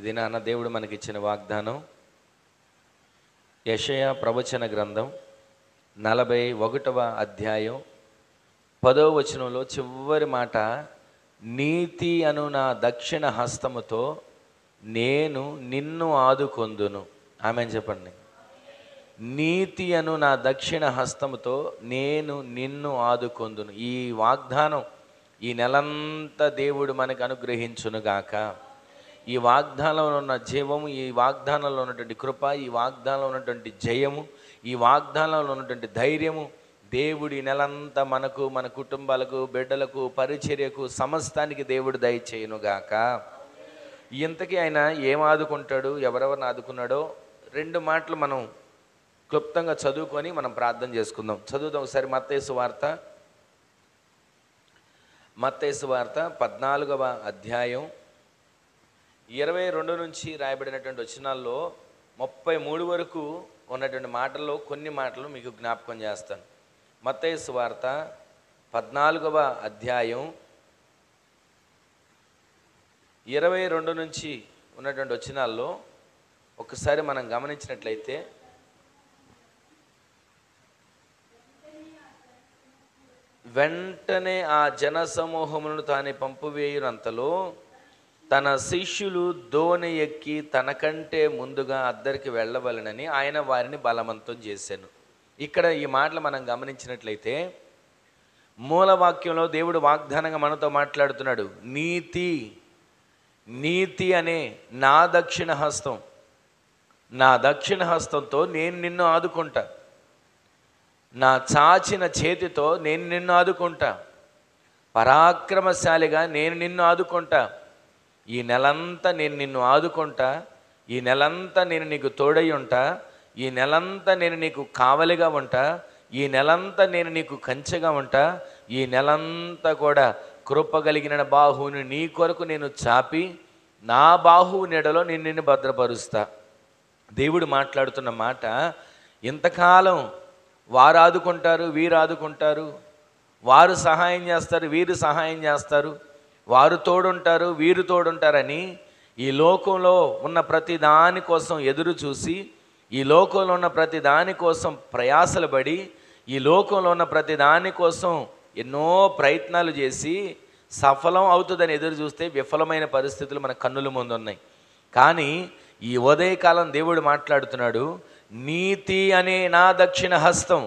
దినాన దేవుడు మనకిచ్చిన వాగ్దానం యెషయా ప్రవచన గ్రంథం 41వ అధ్యాయం 10వ వచనంలో చివరి మాట, నీతి అను నా దక్షిణ హస్తముతో నేను నిన్ను ఆదుకొందును. ఆమేన్ చెప్పండి. నీతి అను నా దక్షిణ హస్తముతో నేను నిన్ను ఆదుకొందును. ఈ వాగ్దానం ఈ నెలంతా దేవుడు మనకు అనుగ్రహించునుగాక. ఈ వాగ్దానంలో ఉన్న జీవము, ఈ వాగ్దానంలో ఉన్నటువంటి కృప, ఈ వాగ్దానంలో ఉన్నటువంటి జయము, ఈ వాగ్దానంలో ఉన్నటువంటి ధైర్యము దేవుడు ఈ నెలంతా మనకు, మన కుటుంబాలకు, బిడ్డలకు, పరిచర్యకు, సమస్తానికి దేవుడు దయచేయునుగాక. ఇంతకీ ఆయన ఏం ఆదుకుంటాడు, ఎవరెవరిని ఆదుకున్నాడో 2 మాటలు మనం క్లుప్తంగా చదువుకొని మనం ప్రార్థన చేసుకుందాం. చదువుదాం ఒకసారి. మత్తయి సువార్త 14వ అధ్యాయం 22 నుంచి రాయబడినటువంటి వచనాల్లో 33 వరకు ఉన్నటువంటి మాటల్లో కొన్ని మాటలు మీకు జ్ఞాపకం చేస్తాను. మత్తయి సువార్త 14వ అధ్యాయం 22 నుంచి ఉన్నటువంటి వచనాల్లో ఒకసారి మనం గమనించినట్లయితే, వెంటనే ఆ జన సమూహములను తానే పంపివేయునంతలో తన శిష్యులు దోణి ఎక్కి తనకంటే ముందుగా అద్దరికి వెళ్ళవలెనని ఆయన వారిని బలవంతం చేశాను. ఇక్కడ ఈ మాటలు మనం గమనించినట్లయితే మూలవాక్యంలో దేవుడు వాగ్దానంగా మనతో మాట్లాడుతున్నాడు. నీతి అనే నా దక్షిణ హస్తంతో నేను నిన్ను ఆదుకుంటా. నా చాచిన చేతితో నేను నిన్ను ఆదుకుంటా. పరాక్రమశాలిగా నేను నిన్ను ఆదుకుంటా. ఈ నెలంతా నేను నిన్ను ఆదుకుంటా. ఈ నెలంతా నేను నీకు తోడై ఉంటా. ఈ నెలంతా నేను నీకు కావలిగా ఉంటా. ఈ నెలంతా నేను నీకు కంచెగా ఉంటా. ఈ నెలంతా కూడా కృపగలిగిన బాహువుని నీ కొరకు నేను చాపి నా బాహువు నీడలో నేను నిన్ను భద్రపరుస్తా. దేవుడు మాట్లాడుతున్న మాట, ఇంతకాలం వారు ఆదుకుంటారు, వీరు ఆదుకుంటారు, వారు సహాయం చేస్తారు, వీరు సహాయం చేస్తారు, వారు తోడుంటారు, వీరు తోడుంటారని ఈ లోకంలో ఉన్న ప్రతి దాని కోసం ఎదురు చూసి, ఈ లోకంలో ఉన్న ప్రతి దాని కోసం ప్రయాసలు పడి, ఈ లోకంలో ఉన్న ప్రతి దాని కోసం ఎన్నో ప్రయత్నాలు చేసి సఫలం అవుతుందని ఎదురు చూస్తే విఫలమైన పరిస్థితులు మన కన్నుల ముందు ఉన్నాయి. కానీ ఈ ఉదయకాలం దేవుడు మాట్లాడుతున్నాడు, నీతి అనే నా దక్షిణ హస్తం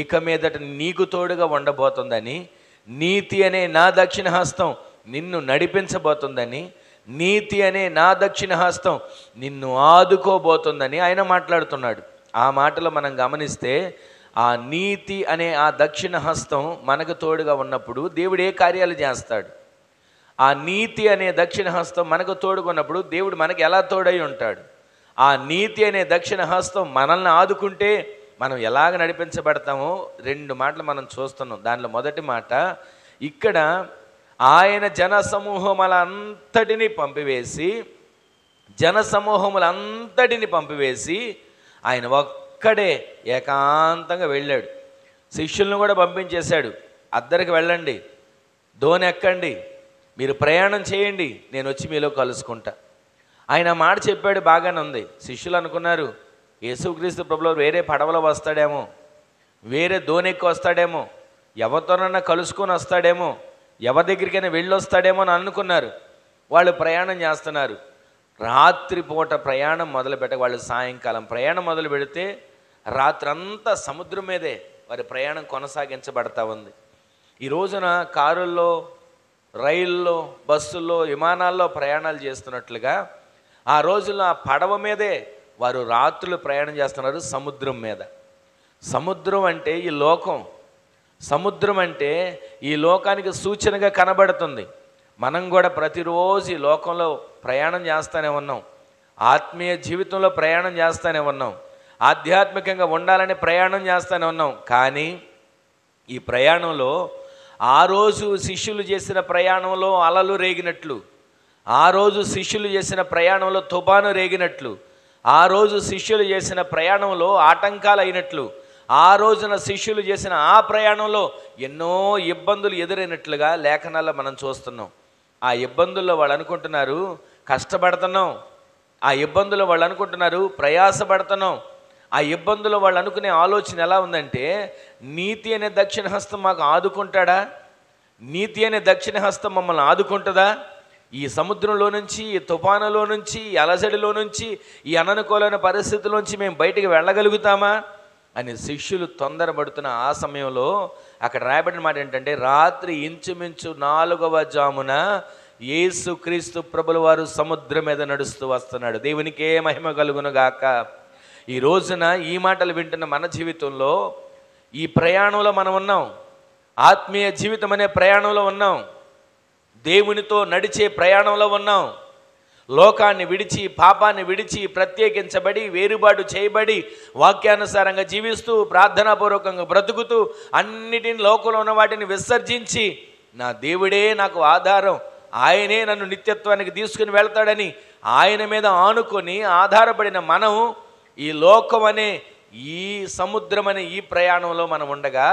ఇక మీదట నీకు తోడుగా ఉండబోతుందని, నీతి అనే నా దక్షిణ హస్తం నిన్ను నడిపించబోతుందని, నీతి అనే నా దక్షిణ హస్తం నిన్ను ఆదుకోబోతుందని ఆయన మాట్లాడుతున్నాడు. ఆ మాటలో మనం గమనిస్తే, ఆ నీతి అనే ఆ దక్షిణ హస్తం మనకు తోడుగా ఉన్నప్పుడు దేవుడు ఏ కార్యాలు చేస్తాడు? ఆ నీతి అనే దక్షిణ హస్తం మనకు తోడుగా ఉన్నప్పుడు దేవుడు మనకు ఎలా తోడై ఉంటాడు? ఆ నీతి అనే దక్షిణ హస్తం మనల్ని ఆదుకుంటే మనం ఎలాగ నడిపించబడతామో 2 మాటలు మనం చూస్తున్నాం. దానిలో మొదటి మాట, ఇక్కడ ఆయన జన సమూహములంతటిని పంపివేసి ఆయన ఒక్కడే ఏకాంతంగా వెళ్ళాడు. శిష్యులను కూడా పంపించేశాడు. అద్దరికి వెళ్ళండి, దోణి ఎక్కండి, మీరు ప్రయాణం చేయండి, నేను వచ్చి మీలో కలుసుకుంటా. ఆయన మాట చెప్పాడు, బాగానే ఉంది. శిష్యులు అనుకున్నారు, యేసుక్రీస్తు ప్రభువు వేరే పడవలో వస్తాడేమో, వేరే దోణెక్కి వస్తాడేమో, ఎవరితోనన్నా కలుసుకొని వస్తాడేమో, ఎవరి దగ్గరికైనా వెళ్ళి వస్తాడేమో అని అనుకున్నారు. వాళ్ళు ప్రయాణం చేస్తున్నారు. రాత్రిపూట ప్రయాణం వాళ్ళు సాయంకాలం ప్రయాణం మొదలు పెడితే రాత్రంతా సముద్రం మీదే వారి ప్రయాణం కొనసాగించబడతా ఉంది. ఈ రోజున కారుల్లో, రైల్లో, బస్సుల్లో, విమానాల్లో ప్రయాణాలు చేస్తున్నట్లుగా ఆ రోజుల్లో ఆ పడవ మీదే వారు రాత్రులు ప్రయాణం చేస్తున్నారు, సముద్రం మీద. సముద్రం అంటే ఈ లోకం. సముద్రం అంటే ఈ లోకానికి సూచనగా కనబడుతుంది. మనం కూడా ప్రతిరోజు ఈ లోకంలో ప్రయాణం చేస్తూనే ఉన్నాం. ఆత్మీయ జీవితంలో ప్రయాణం చేస్తూనే ఉన్నాం. ఆధ్యాత్మికంగా ఉండాలని ప్రయాణం చేస్తూనే ఉన్నాం. కానీ ఈ ప్రయాణంలో ఆ రోజు శిష్యులు చేసిన ప్రయాణంలో అలలు రేగినట్లు, ఆ రోజు శిష్యులు చేసిన ప్రయాణంలో తుఫాను రేగినట్లు, ఆ రోజు శిష్యులు చేసిన ప్రయాణంలో ఆటంకాలు అయినట్లు, ఆ రోజున శిష్యులు చేసిన ఆ ప్రయాణంలో ఎన్నో ఇబ్బందులు ఎదురైనట్లుగా లేఖనాల్లో మనం చూస్తున్నాం. ఆ ఇబ్బందుల్లో వాళ్ళు అనుకుంటున్నారు, కష్టపడుతున్నాం, ఆ ఇబ్బందులు వాళ్ళు అనుకుంటున్నారు ప్రయాసపడుతున్నాం. ఆ ఇబ్బందులు వాళ్ళు అనుకునే ఆలోచన ఎలా ఉందంటే, నీతి అనే దక్షిణ హస్తం మాకు ఆదుకుంటాడా? నీతి అనే దక్షిణ హస్తం మమ్మల్ని ఆదుకుంటుందా? ఈ సముద్రంలో నుంచి, ఈ తుఫానులో నుంచి, ఈ అలజడిలో నుంచి, ఈ అననుకూలమైన పరిస్థితుల్లోంచి మేము బయటికి వెళ్ళగలుగుతామా అని శిష్యులు తొందరపడుతున్న ఆ సమయంలో అక్కడ రాయబడిన మాట ఏంటంటే, రాత్రి ఇంచుమించు 4వ జామున యేసుక్రీస్తు ప్రభుల వారు సముద్రం మీద నడుస్తూ వస్తున్నాడు. దేవునికే మహిమ కలుగును గాక. ఈ రోజున ఈ మాటలు వింటున్న మన జీవితంలో ఈ ప్రయాణంలో మనం ఉన్నాం. ఆత్మీయ జీవితం అనే ప్రయాణంలో ఉన్నాం. దేవునితో నడిచే ప్రయాణంలో ఉన్నాం. లోకాన్ని విడిచి, పాపాన్ని విడిచి, ప్రత్యేకించబడి, వేరుబాటు చేయబడి, వాక్యానుసారంగా జీవిస్తూ, ప్రార్థనాపూర్వకంగా బ్రతుకుతూ, అన్నిటిని లోకంలో ఉన్న వాటిని విసర్జించి, నా దేవుడే నాకు ఆధారం, ఆయనే నన్ను నిత్యత్వానికి తీసుకుని వెళ్తాడని ఆయన మీద ఆనుకొని ఆధారపడిన మనం ఈ లోకం అనే, ఈ సముద్రం అనే ఈ ప్రయాణంలో మనం ఉండగా,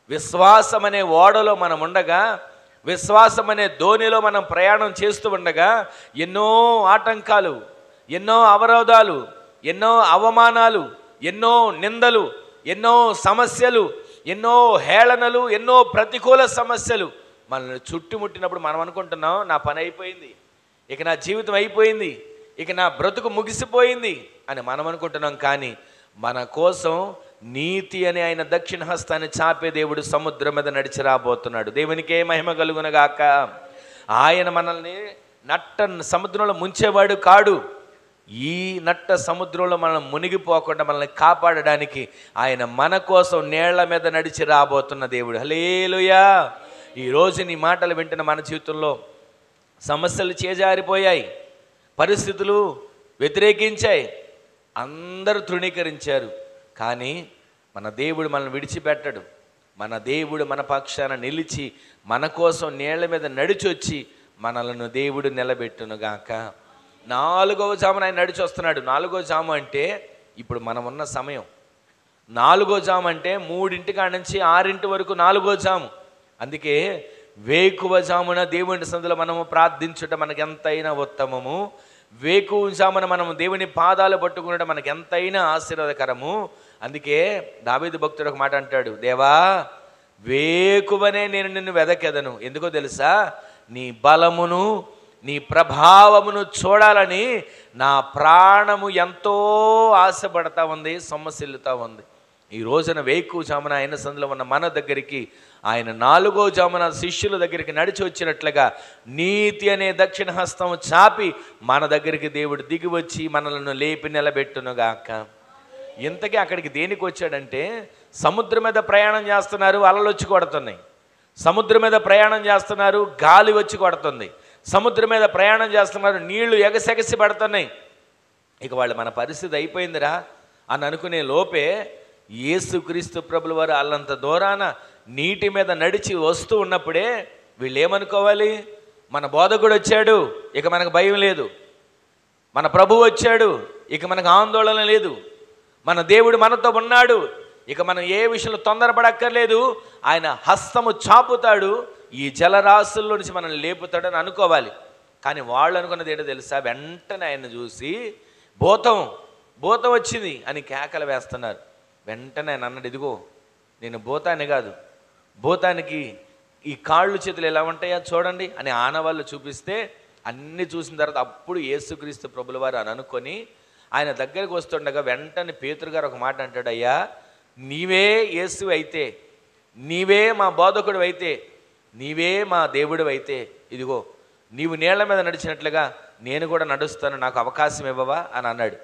విశ్వాసం అనే ఓడలో మనం ఉండగా, విశ్వాసం అనే ధోనిలో మనం ప్రయాణం చేస్తూ ఉండగా ఎన్నో ఆటంకాలు, ఎన్నో అవరోధాలు, ఎన్నో అవమానాలు, ఎన్నో నిందలు, ఎన్నో సమస్యలు, ఎన్నో హేళనలు, ఎన్నో ప్రతికూల సమస్యలు మనల్ని చుట్టుముట్టినప్పుడు మనం అనుకుంటున్నాం, నా పని అయిపోయింది, ఇక నా జీవితం అయిపోయింది, ఇక నా బ్రతుకు ముగిసిపోయింది అని మనం అనుకుంటున్నాం. కానీ మన కోసం నీతి అనే ఆయన దక్షిణ హస్తాన్ని చాపే దేవుడు సముద్రం మీద నడిచి రాబోతున్నాడు. దేవునికే మహిమ కలుగునగాక. ఆయన మనల్ని నట్ట సముద్రంలో ముంచేవాడు కాడు. ఈ నట్ట సముద్రంలో మనం మునిగిపోకుండా మనల్ని కాపాడడానికి ఆయన మన కోసం నీళ్ల మీద నడిచి రాబోతున్న దేవుడు. హల్లెలూయా. ఈరోజు నీ మాటలు వింటున్న మన జీవితంలో సమస్యలు చేజారిపోయాయి, పరిస్థితులు వ్యతిరేకించాయి, అందరూ తృణీకరించారు. కానీ మన దేవుడు మనల్ని విడిచిపెట్టడు. మన దేవుడు మన పక్షాన నిలిచి మన కోసం నీళ్ల మీద నడిచి వచ్చి మనలను దేవుడు నిలబెట్టునుగాక. 4వ జామున ఆయన నడిచి వస్తున్నాడు. 4వ జాము అంటే ఇప్పుడు మనం ఉన్న సమయం. 4వ జాము అంటే 3 కాడ నుంచి 6 వరకు 4వ జాము. అందుకే వేకువ జామున దేవుని సన్నిధిలో మనము ప్రార్థించుట మనకు ఎంతైనా ఉత్తమము. వేకువ జామున మనము దేవుని పాదాలు పట్టుకునడం మనకు ఎంతైనా ఆశీర్వాదకరము. అందుకే దావీదు భక్తుడు ఒక మాట అంటాడు, దేవా వేకువనే నేను నిన్ను వెదకెదను. ఎందుకో తెలుసా? నీ బలమును, నీ ప్రభావమును చూడాలని నా ప్రాణము ఎంతో ఆశపడతా ఉంది, సొమ్మసిల్లుతా ఉంది. ఈ రోజున వేకువ జామున ఆయన సన్నిధిలో ఉన్న మన దగ్గరికి ఆయన 4వ జామున శిష్యుల దగ్గరికి నడిచి వచ్చినట్లుగా నీతి అనే దక్షిణ హస్తం చాపి మన దగ్గరికి దేవుడు దిగి వచ్చి మనలను లేపి నిలబెట్టునుగాక. ఇంతకీ అక్కడికి దేనికి వచ్చాడంటే, సముద్రం మీద ప్రయాణం చేస్తున్నారు, అలలు వచ్చి కొడుతున్నాయి. సముద్రం మీద ప్రయాణం చేస్తున్నారు, గాలి వచ్చి కొడుతుంది. సముద్రం మీద ప్రయాణం చేస్తున్నారు, నీళ్లు ఎగసెగసి పడుతున్నాయి. ఇక వాళ్ళు మన పరిస్థితి అయిపోయిందిరా అని అనుకునే లోపే యేసుక్రీస్తు ప్రభుల వారు అల్లంత దూరాన నీటి మీద నడిచి వస్తూ ఉన్నప్పుడే వీళ్ళు ఏమనుకోవాలి? మన బోధకుడు వచ్చాడు, ఇక మనకు భయం లేదు. మన ప్రభువు వచ్చాడు, ఇక మనకు ఆందోళన లేదు. మన దేవుడు మనతో ఉన్నాడు, ఇక మనం ఏ విషయంలో తొందరపడక్కర్లేదు. ఆయన హస్తము చాపుతాడు, ఈ జలరాశుల్లో నుంచి మనల్ని లేపుతాడని అనుకోవాలి. కానీ వాళ్ళు అనుకున్నది ఏంటో తెలుసా? వెంటనే ఆయన చూసి భూతం వచ్చింది అని కేకలు వేస్తున్నారు. వెంటనే ఆయన అన్నాడు, ఇదిగో నేను భూతాన్ని కాదు, భూతానికి ఈ కాళ్ళు చేతులు ఎలా ఉంటాయో చూడండి అని ఆనవాళ్ళు చూపిస్తే అన్నీ చూసిన తర్వాత అప్పుడు యేసుక్రీస్తు ప్రభుల వారు అని అనుకొని ఆయన దగ్గరికి వస్తుండగా వెంటనే పేతురు గారు ఒక మాట అంటాడు, అయ్యా నీవే యేసు అయితే, నీవే మా బోధకుడు అయితే, నీవే మా దేవుడు అయితే, ఇదిగో నీవు నీళ్ల మీద నడిచినట్లుగా నేను కూడా నడుస్తాను, నాకు అవకాశం ఇవ్వవా అని అన్నాడు.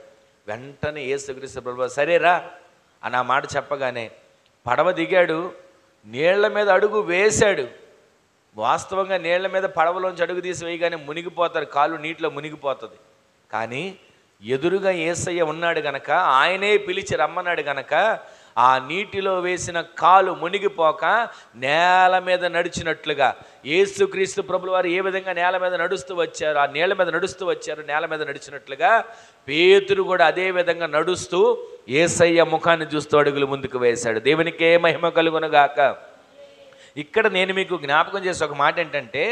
వెంటనే యేసుక్రీస్తు ప్రభువు సరేరా అని ఆ మాట చెప్పగానే పడవ దిగాడు, నీళ్ల మీద అడుగు వేశాడు. వాస్తవంగా నీళ్ల మీద పడవలోంచి అడుగు తీసి వేయగానే మునిగిపోతారు, కాళ్ళు నీటిలో మునిగిపోతుంది. కానీ ఎదురుగా యేసయ్య ఉన్నాడు గనక, ఆయనే పిలిచి రమ్మన్నాడు గనక ఆ నీటిలో వేసిన కాలు మునిగిపోక నేల మీద నడిచినట్లుగా యేసుక్రీస్తు ప్రభుల వారు ఏ విధంగా నేల మీద నడుస్తూ వచ్చారు, ఆ నీళ్ల మీద నడుస్తూ వచ్చారు, నేల మీద నడిచినట్లుగా పేతురు కూడా అదే విధంగా నడుస్తూ యేసయ్య ముఖాన్ని చూస్తూ అడుగులు ముందుకు వేశాడు. దేవునికే మహిమ కలుగునుగాక. ఇక్కడ నేను మీకు జ్ఞాపకం చేసే ఒక మాట ఏంటంటే,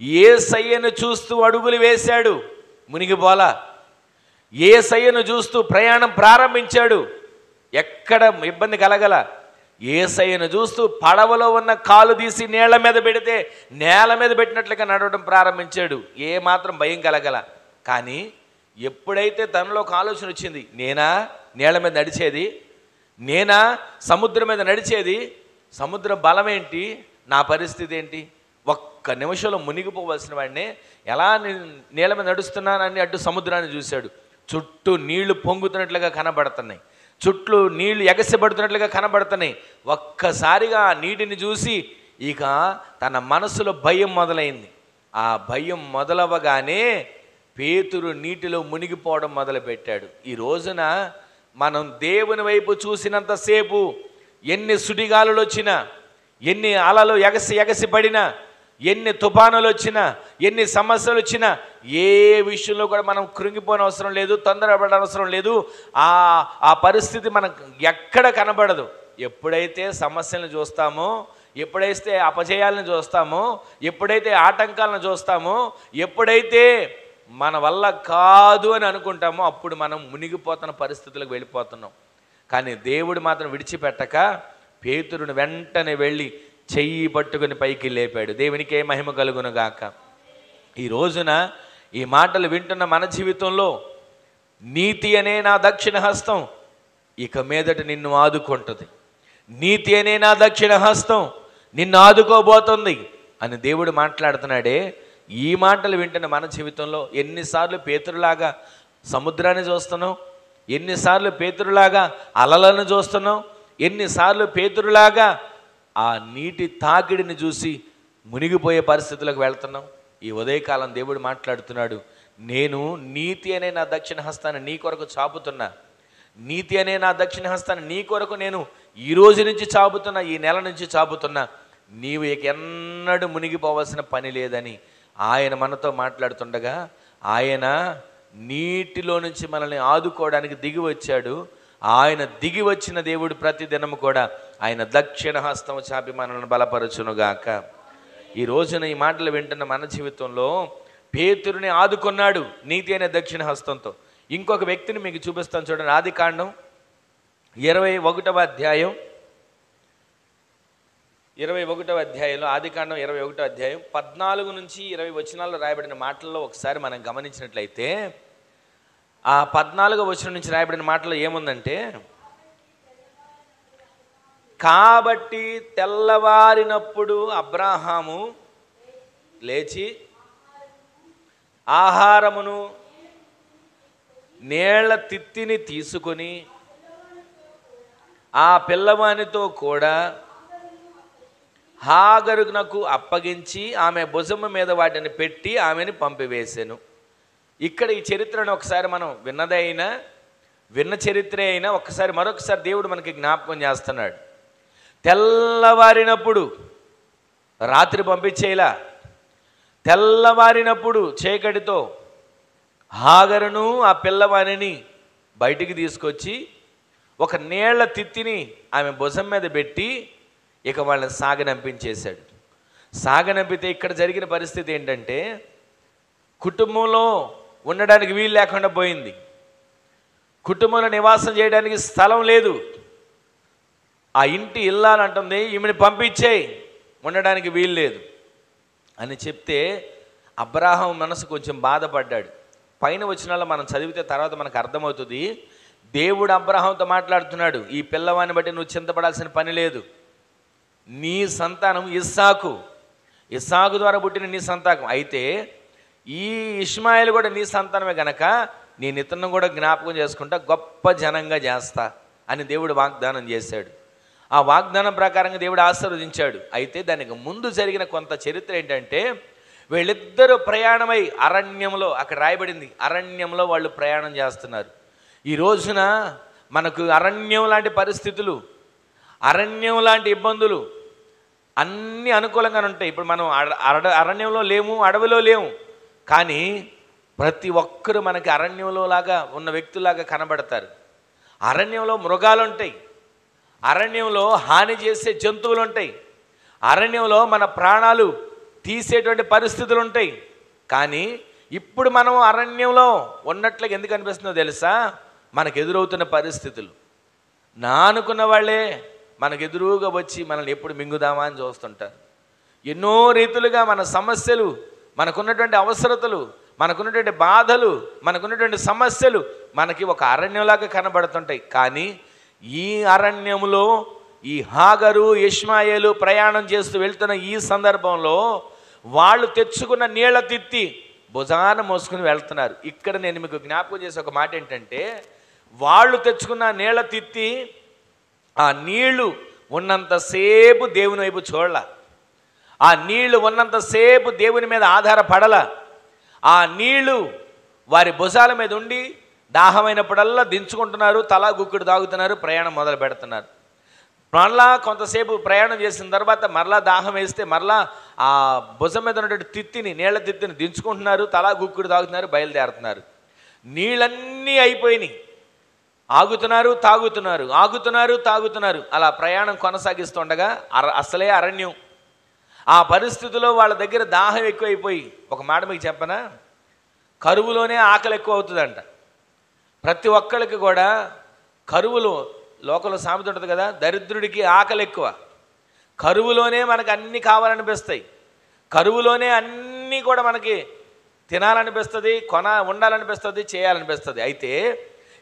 యేసయ్యను చూస్తూ అడుగులు వేశాడు, మునిగిపోలా. యేసయ్యను చూస్తూ ప్రయాణం ప్రారంభించాడు. ఎక్కడ ఇబ్బంది కలగల. యేసయ్యను చూస్తూ పడవలో ఉన్న కాలు తీసి నేల మీద పెడితే నేల మీద పెట్టినట్లుగా నడవడం ప్రారంభించాడు. ఏ మాత్రం భయం కలగల. కానీ ఎప్పుడైతే తనలో ఒక ఆలోచన వచ్చింది, నేనా నేల మీద నడిచేది, నేనా సముద్రం మీద నడిచేది, సముద్ర బలం ఏంటి, నా పరిస్థితి ఏంటి, ఒక్క నిమిషంలో మునిగిపోవలసిన వాడినే ఎలా నేల మీద నడుస్తున్నానని అడ్డు సముద్రాన్ని చూశాడు. చుట్టూ నీళ్లు పొంగుతున్నట్లుగా కనబడుతున్నాయి, చుట్టూ నీళ్లు ఎగసిపడుతున్నట్లుగా కనబడుతున్నాయి. ఒక్కసారిగా ఆ నీటిని చూసి ఇక తన మనసులో భయం మొదలైంది. ఆ భయం మొదలవగానే పేతురు నీటిలో మునిగిపోవడం మొదలుపెట్టాడు. ఈ రోజున మనం దేవుని వైపు చూసినంతసేపు ఎన్ని సుడిగాలులు వచ్చినా, ఎన్ని అలలు ఎగసి పడినా, ఎన్ని తుఫానులు వచ్చినా, ఎన్ని సమస్యలు వచ్చినా ఏ విషయంలో కూడా మనం కృంగిపోని అవసరం లేదు, తొందరపడ అవసరం లేదు. ఆ పరిస్థితి మనకు ఎక్కడ కనబడదు. ఎప్పుడైతే సమస్యలను చూస్తామో, ఎప్పుడైతే అపజయాలను చూస్తామో, ఎప్పుడైతే ఆటంకాలను చూస్తామో, ఎప్పుడైతే మన వల్ల కాదు అని అనుకుంటామో అప్పుడు మనం మునిగిపోతున్న పరిస్థితులకు వెళ్ళిపోతున్నాం. కానీ దేవుడు మాత్రం విడిచిపెట్టక పేతురుని వెంటనే వెళ్ళి చెయ్యి పట్టుకుని పైకి లేపాడు. దేవునికే మహిమ కలుగును గాక. ఈ రోజున ఈ మాటలు వింటున్న మన జీవితంలో నీతి అనే నా దక్షిణ హస్తం ఇక మీదట నిన్ను ఆదుకుంటుంది, నీతి అనే నా దక్షిణ హస్తం నిన్ను ఆదుకోబోతుంది అని దేవుడు మాట్లాడుతున్నాడే. ఈ మాటలు వింటున్న మన జీవితంలో ఎన్నిసార్లు పేతురులాగా సముద్రాన్ని చూస్తున్నాం, ఎన్నిసార్లు పేతురులాగా అలలను చూస్తున్నాం, ఎన్నిసార్లు పేతురులాగా ఆ నీటి తాకిడిని చూసి మునిగిపోయే పరిస్థితులకు వెళ్తున్నాం. ఈ ఉదయకాలం దేవుడు మాట్లాడుతున్నాడు, నేను నీతి అనే నా దక్షిణ హస్తాన్ని నీ కొరకు చాపుతున్నా, నీతి అనే నా దక్షిణ హస్తాన్ని నీ కొరకు నేను ఈ రోజు నుంచి చాపుతున్నా, ఈ నెల నుంచి చాపుతున్నా. నీవు ఇక ఎన్నడూ మునిగిపోవాల్సిన పని లేదని ఆయన మనతో మాట్లాడుతుండగా, ఆయన నీటిలో నుంచి మనల్ని ఆదుకోవడానికి దిగి వచ్చాడు. ఆయన దిగి వచ్చిన దేవుడు ప్రతి దినము కూడా ఆయన దక్షిణ హస్తం చాపి మనల్ని బలపరచునుగాక. ఈ రోజున ఈ మాటలు వింటున్న మన జీవితంలో పేతురుని ఆదుకున్నాడు నీతి అనే దక్షిణ హస్తంతో. ఇంకొక వ్యక్తిని మీకు చూపిస్తాను చూడండి. ఆదికాండం 21వ అధ్యాయం, 21వ అధ్యాయంలో, ఆదికాండం 21వ అధ్యాయం 14 నుంచి 20 వచనాల్లో రాయబడిన మాటల్లో ఒకసారి మనం గమనించినట్లయితే ఆ 14వ వచనం నుంచి రాయబడిన మాటలో ఏముందంటే, కాబట్టి తెల్లవారినప్పుడు అబ్రాహాము లేచి ఆహారమును నీళ్ల తిత్తిని తీసుకొని ఆ పిల్లవానితో కూడా హాగరునకు అప్పగించి ఆమె భుజము మీద వాటిని పెట్టి ఆమెను పంపివేశాను. ఇక్కడ ఈ చరిత్రను ఒకసారి మనం విన్న చరిత్ర అయినా ఒకసారి మరొకసారి దేవుడు మనకి జ్ఞాపకం చేస్తున్నాడు. తెల్లవారినప్పుడు, రాత్రి పంపించేలా, తెల్లవారినప్పుడు చీకటితో హాగరును ఆ పిల్లవానిని బయటికి తీసుకొచ్చి ఒక నీళ్ల తిత్తిని ఆమె భుజం మీద పెట్టి ఇక వాళ్ళని సాగనంపించేశాడు. సాగనంపితే ఇక్కడ జరిగిన పరిస్థితి ఏంటంటే, కుటుంబంలో ఉండడానికి వీలు లేకుండా పోయింది, కుటుంబంలో నివాసం చేయడానికి స్థలం లేదు. ఆ ఇంటి ఇల్లాలంటుంది, ఈమెను పంపించేయి, ఉండడానికి వీలు లేదు అని చెప్తే అబ్రాహాం మనసు కొంచెం బాధపడ్డాడు. పైన వచనాల్లో మనం చదివితే తర్వాత మనకు అర్థమవుతుంది. దేవుడు అబ్రాహాంతో మాట్లాడుతున్నాడు, ఈ పిల్లవాడిని బట్టి నువ్వు చింతపడాల్సిన పని లేదు, నీ సంతానం ఇస్సాకు ద్వారా పుట్టిన నీ సంతానం అయితే ఈ ఇష్మాయేలు కూడా నీ సంతానమే గనక నేను ఇతను కూడా జ్ఞాపకం చేసుకుంటా, గొప్ప జనంగా చేస్తా అని దేవుడు వాగ్దానం చేశాడు. ఆ వాగ్దానం ప్రకారంగా దేవుడు ఆశీర్వదించాడు. అయితే దానికి ముందు జరిగిన కొంత చరిత్ర ఏంటంటే, వీళ్ళిద్దరూ ప్రయాణమై అరణ్యంలో, అక్కడ రాయబడింది అరణ్యంలో వాళ్ళు ప్రయాణం చేస్తున్నారు. ఈ రోజున మనకు అరణ్యం లాంటి పరిస్థితులు, అరణ్యం లాంటి ఇబ్బందులు అన్నీ అనుకూలంగానే ఉంటాయి. ఇప్పుడు మనం అరణ్యంలో లేము, అడవిలో లేము, కానీ ప్రతి ఒక్కరూ మనకి అరణ్యంలో లాగా ఉన్న వ్యక్తులాగా కనబడతారు. అరణ్యంలో మృగాలు ఉంటాయి, అరణ్యంలో హాని చేసే జంతువులు ఉంటాయి, అరణ్యంలో మన ప్రాణాలు తీసేటువంటి పరిస్థితులు ఉంటాయి. కానీ ఇప్పుడు మనం అరణ్యంలో ఉన్నట్లుగా ఎందుకు అనిపిస్తుందో తెలుసా? మనకు ఎదురవుతున్న పరిస్థితులు. నా అనుకున్న వాళ్ళే మనకు ఎదురుగా వచ్చి మనల్ని ఎప్పుడు మింగుదామా అని చూస్తుంటారు. ఎన్నో రీతులుగా మన సమస్యలు, మనకున్నటువంటి అవసరతలు, మనకున్నటువంటి బాధలు, మనకున్నటువంటి సమస్యలు మనకి ఒక అరణ్యంలాగా కనబడుతుంటాయి. కానీ ఈ అరణ్యంలో ఈ హాగరు, ఇష్మాయేలు ప్రయాణం చేస్తూ వెళ్తున్న ఈ సందర్భంలో వాళ్ళు తెచ్చుకున్న నీళ్ల తిత్తి భుజాన మోసుకుని వెళ్తున్నారు. ఇక్కడ నేను మీకు జ్ఞాపకం చేసే ఒక మాట ఏంటంటే, వాళ్ళు తెచ్చుకున్న నీళ్ల తిత్తి ఆ నీళ్లు ఉన్నంతసేపు దేవుని వైపు చూడాల, ఆ నీళ్లు ఉన్నంతసేపు దేవుని మీద ఆధారపడాల. ఆ నీళ్లు వారి భుజాల మీద ఉండి దాహమైనప్పుడల్లా దించుకుంటున్నారు, తలా గుక్కుడు తాగుతున్నారు, ప్రయాణం మొదలు పెడుతున్నారు. మరలా కొంతసేపు ప్రయాణం చేసిన తర్వాత మరలా దాహం వేస్తే మరలా ఆ భుజం మీద ఉన్నటువంటి తిత్తిని, నీళ్ల తిత్తిని దించుకుంటున్నారు, తలా గుక్కుడు తాగుతున్నారు, బయలుదేరుతున్నారు. నీళ్ళన్నీ అయిపోయినాయి, ఆగుతున్నారు, తాగుతున్నారు, ఆగుతున్నారు, తాగుతున్నారు. అలా ప్రయాణం కొనసాగిస్తుండగా అసలే అరణ్యం. ఆ పరిస్థితిలో వాళ్ళ దగ్గర దాహం ఎక్కువైపోయి, ఒక మాట మీకు చెప్పనా, కరువులోనే ఆకలి ఎక్కువ అవుతుందంట. ప్రతి ఒక్కరికి కూడా కరువులో, లోకంలో సామెత ఉంటుంది కదా, దరిద్రుడికి ఆకలి ఎక్కువ. కరువులోనే మనకు అన్నీ కావాలనిపిస్తాయి, కరువులోనే అన్నీ కూడా మనకి తినాలనిపిస్తుంది, ఉండాలనిపిస్తుంది, చేయాలనిపిస్తుంది. అయితే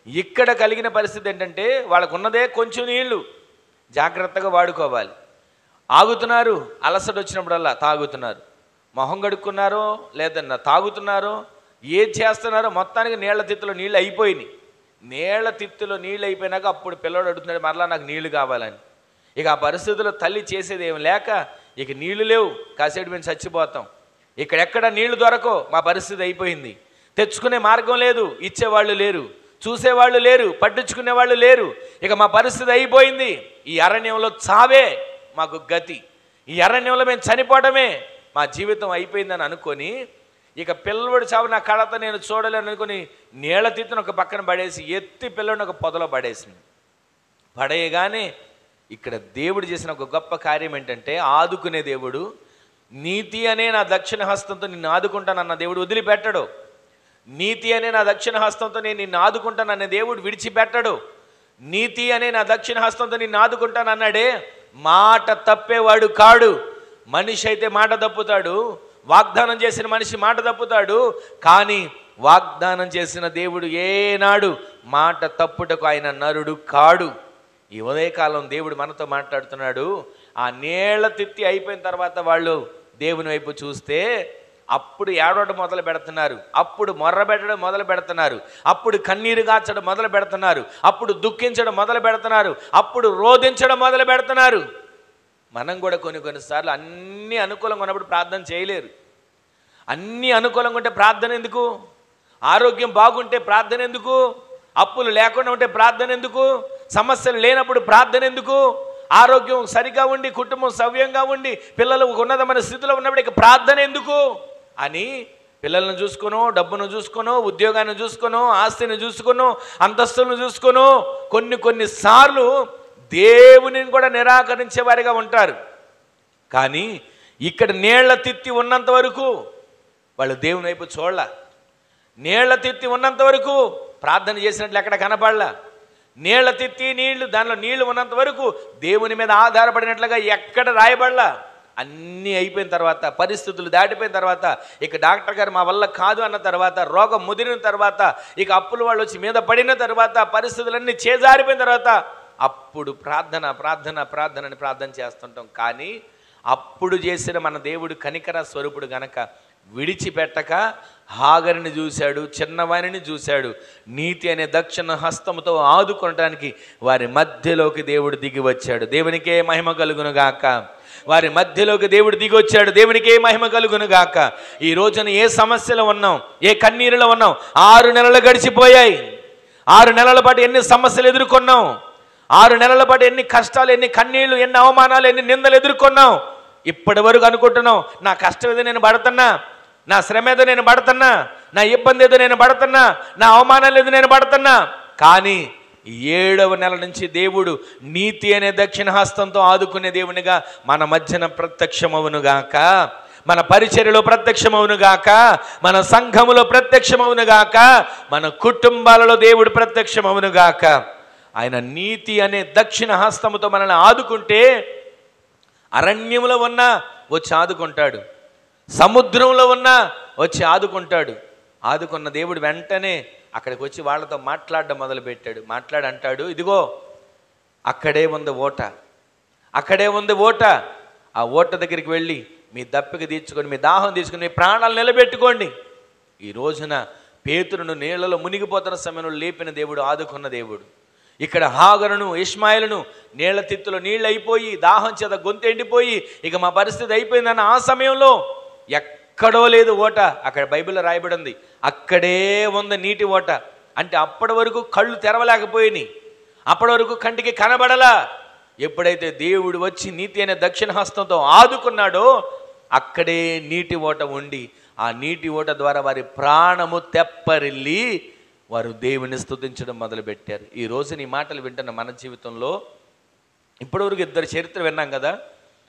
ఇక్కడ కలిగిన పరిస్థితి ఏంటంటే, వాళ్ళకు ఉన్నదే కొంచెం నీళ్లు, జాగ్రత్తగా వాడుకోవాలి. ఆగుతున్నారు, అలసట వచ్చినప్పుడల్లా తాగుతున్నారు, మొహం కడుక్కున్నారో లేదన్నా తాగుతున్నారో, ఏది చేస్తున్నారో మొత్తానికి నీళ్ల తిత్తులో నీళ్ళు అయిపోయినాయి. నీళ్ల తిత్తులో నీళ్ళు అయిపోయినాక అప్పుడు పిల్లడు అడుగుతున్నాడు, మరలా నాకు నీళ్లు కావాలని. ఇక ఆ పరిస్థితుల్లో తల్లి చేసేది ఏమి లేక, ఇక నీళ్లు లేవు, కాసేపు మేము చచ్చిపోతాం, ఇక్కడెక్కడ నీళ్లు దొరకో, మా పరిస్థితి అయిపోయింది, తెచ్చుకునే మార్గం లేదు, ఇచ్చేవాళ్ళు లేరు, చూసేవాళ్ళు లేరు, పట్టించుకునేవాళ్ళు లేరు, ఇక మా పరిస్థితి అయిపోయింది, ఈ అరణ్యంలో చావే మాకు గతి, ఈ అరణ్యంలో మేము చనిపోవడమే మా జీవితం అయిపోయిందని అనుకొని, ఇక పిల్లవాడు చావు నా కళతో నేను చూడలేను అనుకుని నీళ్ల తిత్తును ఒక పక్కన పడేసి ఎత్తి పిల్లడిని ఒక పొదలో పడేసింది. పడేయగానే ఇక్కడ దేవుడు చేసిన ఒక గొప్ప కార్యం ఏంటంటే, ఆదుకునే దేవుడు. నీతి అనే నా దక్షిణ హస్తంతో నిన్ను ఆదుకుంటానన్న దేవుడు వదిలిపెట్టడు. నీతి అనే నా దక్షిణ హస్తంతో నేను నిన్ను ఆదుకుంటానన్న దేవుడు విడిచిపెట్టడు. నీతి అనే నా దక్షిణ హస్తంతో నిన్ను ఆదుకుంటానన్నాడే, మాట తప్పేవాడు కాడు. మనిషి అయితే మాట తప్పుతాడు, వాగ్దానం చేసిన మనిషి మాట తప్పుతాడు, కానీ వాగ్దానం చేసిన దేవుడు ఏనాడు మాట తప్పుటకు ఆయన నరుడు కాడు. ఈ ఉదయకాలం దేవుడు మనతో మాట్లాడుతున్నాడు. ఆ నీళ్ల తిత్తి అయిపోయిన తర్వాత వాళ్ళు దేవుని వైపు చూస్తే అప్పుడు ఏడవడం మొదలు పెడుతున్నారు, అప్పుడు మొర్ర పెట్టడం మొదలు పెడుతున్నారు, అప్పుడు కన్నీరు గార్చడం మొదలు పెడుతున్నారు, అప్పుడు దుఃఖించడం మొదలు పెడుతున్నారు, అప్పుడు రోధించడం మొదలు పెడుతున్నారు. మనం కూడా కొన్నిసార్లు అన్నీ అనుకూలంగా ఉన్నప్పుడు ప్రార్థన చేయలేరు. అన్నీ అనుకూలంగా ఉంటే ప్రార్థన ఎందుకు? ఆరోగ్యం బాగుంటే ప్రార్థన ఎందుకు? అప్పులు లేకుండా ఉంటే ప్రార్థన ఎందుకు? సమస్యలు లేనప్పుడు ప్రార్థన ఎందుకు? ఆరోగ్యం సరిగా ఉండి, కుటుంబం సవ్యంగా ఉండి, పిల్లలు ఉన్నతమైన స్థితిలో ఉన్నప్పుడు ఇక ప్రార్థన ఎందుకు అని పిల్లలను చూసుకునో, డబ్బును చూసుకునో, ఉద్యోగాన్ని చూసుకునో, ఆస్తిని చూసుకునో, అంతస్తులను చూసుకునో కొన్నిసార్లు దేవుని కూడా నిరాకరించే వారిగా ఉంటారు. కానీ ఇక్కడ నీళ్ల తిత్తి ఉన్నంత వరకు వాళ్ళు దేవుని వైపు చూడాల. నీళ్ల తిత్తి ఉన్నంత వరకు ప్రార్థన చేసినట్లు ఎక్కడ కనపడలా. నీళ్ల తిత్తి నీళ్లు, దానిలో నీళ్లు ఉన్నంత వరకు దేవుని మీద ఆధారపడినట్లుగా ఎక్కడ రాయబడలా. అన్నీ అయిపోయిన తర్వాత, పరిస్థితులు దాటిపోయిన తర్వాత, ఇక డాక్టర్ గారు మా వల్ల కాదు అన్న తర్వాత, రోగం ముదిరిన తర్వాత, ఇక అప్పులు వాళ్ళు వచ్చి మీద పడిన తర్వాత, పరిస్థితులన్నీ చేజారిపోయిన తర్వాత అప్పుడు ప్రార్థన ప్రార్థన ప్రార్థన అని ప్రార్థన చేస్తుంటాం. కానీ అప్పుడు చేసిన మన దేవుడు కనికర స్వరూపుడు గనక విడిచిపెట్టక హాగరిని చూశాడు, చిన్నవారిని చూశాడు. నీతి అనే దక్షిణ హస్తముతో ఆదుకోవడానికి వారి మధ్యలోకి దేవుడు దిగి వచ్చాడు. దేవునికే మహిమ కలుగును గాక. వారి మధ్యలోకి దేవుడు దిగి వచ్చాడు. దేవునికే మహిమ కలుగును గాక. ఈ రోజున ఏ సమస్యలో ఉన్నాం, ఏ కన్నీరులో ఉన్నాం, 6 నెలలు గడిచిపోయాయి. 6 నెలల పాటు ఎన్ని సమస్యలు ఎదుర్కొన్నాం, 6 నెలల పాటు ఎన్ని కష్టాలు, ఎన్ని కన్నీళ్లు, ఎన్ని అవమానాలు, ఎన్ని నిందలు ఎదుర్కొన్నాం. ఇప్పటి వరకు అనుకుంటున్నాం, నా కష్టం ఏదో నేను పడుతున్నా, నా శ్రమ ఏదో నేను పడుతున్నా, నా ఇబ్బంది ఏదో నేను పడుతున్నా, నా అవమానాలు ఏదో నేను పడుతున్నా. కానీ 7వ నెల నుంచి దేవుడు నీతి అనే దక్షిణ హస్తంతో ఆదుకునే దేవునిగా మన మధ్యన ప్రత్యక్షమవునుగాక. మన పరిచర్యలో ప్రత్యక్షమవునుగాక, మన సంఘములో ప్రత్యక్షమవునుగాక, మన కుటుంబాలలో దేవుడు ప్రత్యక్షమవునుగాక. ఆయన నీతి అనే దక్షిణ హస్తముతో మనల్ని ఆదుకుంటే అరణ్యంలో ఉన్నా వచ్చి ఆదుకుంటాడు, సముద్రంలో ఉన్నా వచ్చి ఆదుకుంటాడు. ఆదుకున్న దేవుడు వెంటనే అక్కడికి వచ్చి వాళ్ళతో మాట్లాడడం మొదలుపెట్టాడు. అంటాడు, ఇదిగో అక్కడే ఉంది ఓట, అక్కడే ఉంది ఓట. ఆ ఓట దగ్గరికి వెళ్ళి మీ దప్పిక తీర్చుకొని, మీ దాహం తీసుకుని, మీ ప్రాణాలు నిలబెట్టుకోండి. ఈ రోజున పేతురును నీళ్లలో మునిగిపోతున్న సమయంలో లేపిన దేవుడు, ఆదుకున్న దేవుడు. ఇక్కడ హాగరును ఇష్మాయిలును నీళ్ల తిత్తులో నీళ్ళు అయిపోయి దాహం చేత గొంతు ఎండిపోయి ఇక మా పరిస్థితి అయిపోయిందన్న ఆ సమయంలో ఎక్కడో లేదు ఓట, అక్కడ బైబిల్లో రాయబడి ఉంది అక్కడే ఉంది నీటి ఓట. అంటే అప్పటి వరకు కళ్ళు తెరవలేకపోయినాయి, అప్పటి వరకు కంటికి కనబడలా. ఎప్పుడైతే దేవుడు వచ్చి నీతి అనే దక్షిణ హస్తంతో ఆదుకున్నాడో అక్కడే నీటి ఓట ఉండి ఆ నీటి ఓట ద్వారా వారి ప్రాణము తెప్పరిల్లి వారు దేవుని స్తుతించడం మొదలుపెట్టారు. ఈ రోజు నీ మాటలు వింటున్న మన జీవితంలో ఇప్పటివరకు ఇద్దరు చరిత్ర విన్నాం కదా.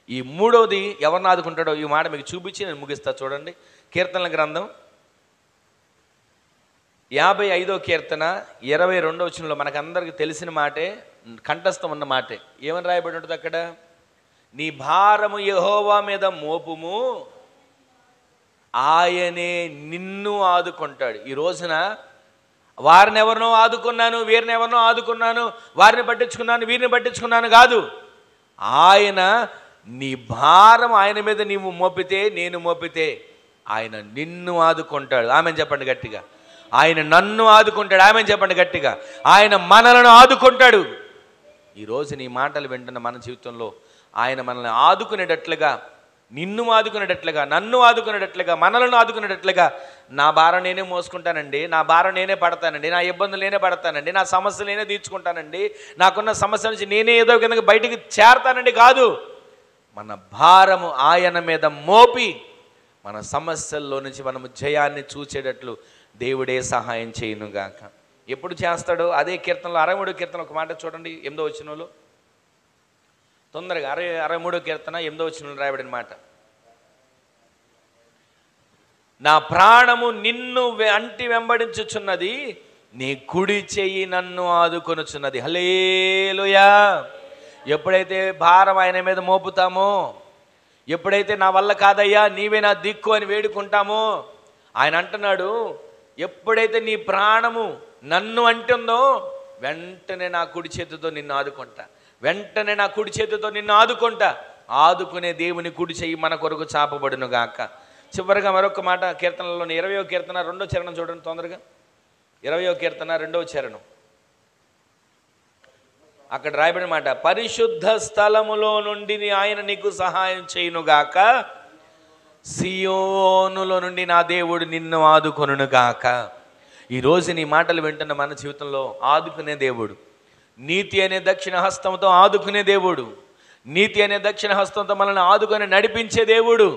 ఈ మూడవది ఎవరిని ఆదుకుంటాడో ఈ మాట మీకు చూపించి నేను ముగిస్తా. చూడండి, కీర్తనల గ్రంథం 55వ కీర్తన 22వ వచనంలో మనకందరికి తెలిసిన మాటే, కంఠస్థం ఉన్న మాటే. ఏమని రాయబడి ఉంటుంది అక్కడ? నీ భారము యెహోవా మీద మోపుము, ఆయనే నిన్ను ఆదుకుంటాడు. ఈ రోజున వారిని ఎవరినో ఆదుకున్నాను, వీరిని ఎవరినో ఆదుకున్నాను, వారిని పట్టించుకున్నాను, వీరిని పట్టించుకున్నాను కాదు. ఆయన నీ భారం ఆయన మీద నీవు మోపితే, నేను మోపితే ఆయన నిన్ను ఆదుకుంటాడు. ఆమెను చెప్పండి గట్టిగా. ఆయన నన్ను ఆదుకుంటాడు. ఆమెను చెప్పండి గట్టిగా. ఆయన మనలను ఆదుకుంటాడు. ఈరోజు నీ మాటలు వింటున్న మన జీవితంలో ఆయన మనల్ని ఆదుకునేటట్లుగా, నిన్ను ఆదుకునేటట్లుగా, నన్ను ఆదుకునేటట్లుగా, మనలను ఆదుకునేటట్లుగా, నా భారం నేనే మోసుకుంటానండి, నా భారం నేనే పడతానండి, నా ఇబ్బందులు నేనే పడతానండి, నా సమస్యలు నేనే తీర్చుకుంటానండి, నాకున్న సమస్య నుంచి నేనే ఏదో కిందకి బయటికి చేరతానండి కాదు. మన భారము ఆయన మీద మోపి మన సమస్యల్లో నుంచి మనము జయాన్ని చూచేటట్లు దేవుడే సహాయం చేయునుగాక. ఎప్పుడు చేస్తాడో అదే కీర్తనలో 63వ కీర్తన ఒక మాట చూడండి, 8వ వచనంలో. తొందరగా 63వ కీర్తన 8వ వచనంలో రాయబడిన మాట. నా ప్రాణము నిన్ను అంటి వెంబడించుచున్నది, నీ కుడి చెయ్యి నన్ను ఆదుకొనుచున్నది. హల్లెలూయా. ఎప్పుడైతే భారం ఆయన మీద మోపుతామో, ఎప్పుడైతే నా వల్ల కాదయ్యా నీవే నా దిక్కు అని వేడుకుంటామో, ఆయన అంటున్నాడు ఎప్పుడైతే నీ ప్రాణము నన్ను అంటుందో వెంటనే నా కుడి చేతితో నిన్ను ఆదుకుంటా, వెంటనే నా కుడి చేతితో నిన్ను ఆదుకుంటా. ఆదుకునే దేవుని కుడి చెయ్యి మన కొరకు చాపబడును గాక. చివరిగా మరొక మాట, కీర్తనలోని 20వ కీర్తన 2వ చరణం చూడండి తొందరగా. 20వ కీర్తన 2వ చరణం. అక్కడ రాయబడిన మాట, పరిశుద్ధ స్థలములో నుండి ఆయన నీకు సహాయం చేయునుగాక, సియోనులో నుండి నా దేవుడు నిన్ను ఆదుకొనుగాక. ఈరోజు నీ మాటలు వింటున్న మన జీవితంలో ఆదుకునే దేవుడు, నీతి అనే దక్షిణ హస్తంతో ఆదుకునే దేవుడు, నీతి అనే దక్షిణ హస్తంతో మనల్ని ఆదుకొని నడిపించే దేవుడు.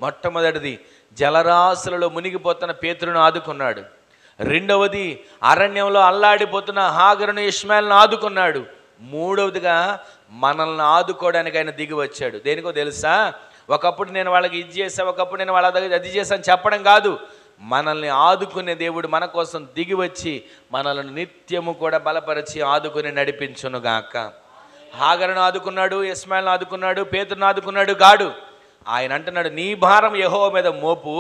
మొట్టమొదటిది జలరాశులలో మునిగిపోతున్న పేతురును ఆదుకున్నాడు. రెండవది అరణ్యంలో అల్లాడిపోతున్న హాగరును ఇష్మాయిల్ను ఆదుకున్నాడు. మూడవదిగా మనల్ని ఆదుకోవడానికి ఆయన దిగి వచ్చాడు. దేనికో తెలుసా? ఒకప్పుడు నేను వాళ్ళకి ఇది చేసా, ఒకప్పుడు నేను వాళ్ళ దగ్గర అది చేశాను చెప్పడం కాదు. మనల్ని ఆదుకునే దేవుడు మన కోసం దిగి వచ్చి మనల్ని నిత్యము కూడా బలపరిచి ఆదుకుని నడిపించునుగాక. హాగరును ఆదుకున్నాడు, ఇష్మాయిల్ను ఆదుకున్నాడు, పేతురును ఆదుకున్నాడు గాడు. ఆయన అంటున్నాడు నీ భారం యెహోవా మీద మోపు,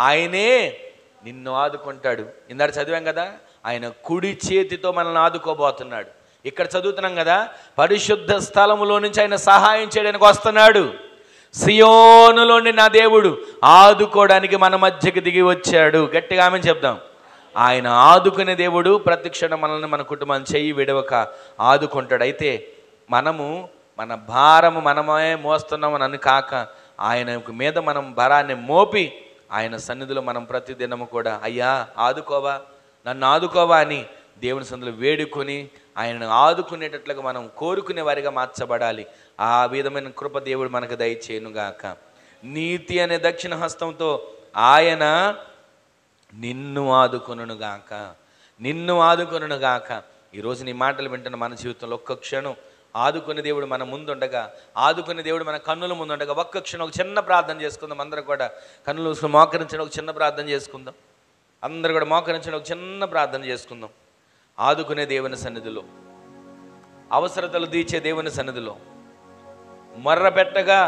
ఆయనే నిన్ను ఆదుకుంటాడు. ఇందాక చదివాం కదా, ఆయన కుడి చేతితో మనల్ని ఆదుకోబోతున్నాడు. ఇక్కడ చదువుతున్నాం కదా, పరిశుద్ధ స్థలములో నుంచి ఆయన సహాయం చేయడానికి వస్తున్నాడు. సియోనులోని నా దేవుడు ఆదుకోవడానికి మన మధ్యకి దిగి వచ్చాడు. గట్టిగా ఆమెను చెప్దాం. ఆయన ఆదుకునే దేవుడు. ప్రతి క్షణం మనల్ని, మన కుటుంబాన్ని చెయ్యి విడవక ఆదుకుంటాడు. అయితే మనము మన భారము మనమే మోస్తున్నామని కాక ఆయన మీద మనం భారాన్ని మోపి ఆయన సన్నిధిలో మనం ప్రతిదినము కూడా అయ్యా ఆదుకోవా, నన్ను ఆదుకోవా అని దేవుని సన్నిధిలో వేడుకొని ఆయనను ఆదుకునేటట్లుగా మనం కోరుకునే వారిగా మార్చబడాలి. ఆ విధమైన కృప దేవుడు మనకు దయచేయునుగాక. నీతి అనే దక్షిణ హస్తంతో ఆయన నిన్ను ఆదుకొనుగాక, నిన్ను ఆదుకొనుగాక. ఈరోజు నీ మాటలు వింటున్న మన జీవితంలో ఒక్క క్షణం ఆదుకునే దేవుడు మన ముందుండగా, ఆదుకునే దేవుడు మన కన్నుల ముందుండగా ఒక్క క్షణం ఒక చిన్న ప్రార్థన చేసుకుందాం. అందరూ కూడా కన్నులు మూసుకొని మోకరించండి. ఒక చిన్న ప్రార్థన చేసుకుందాం. అందరూ కూడా మోకరించండి. ఒక చిన్న ప్రార్థన చేసుకుందాం. ఆదుకునే దేవుని సన్నిధిలో, అవసరతలు తీర్చే దేవుని సన్నిధిలో, మర్ర పెట్టగా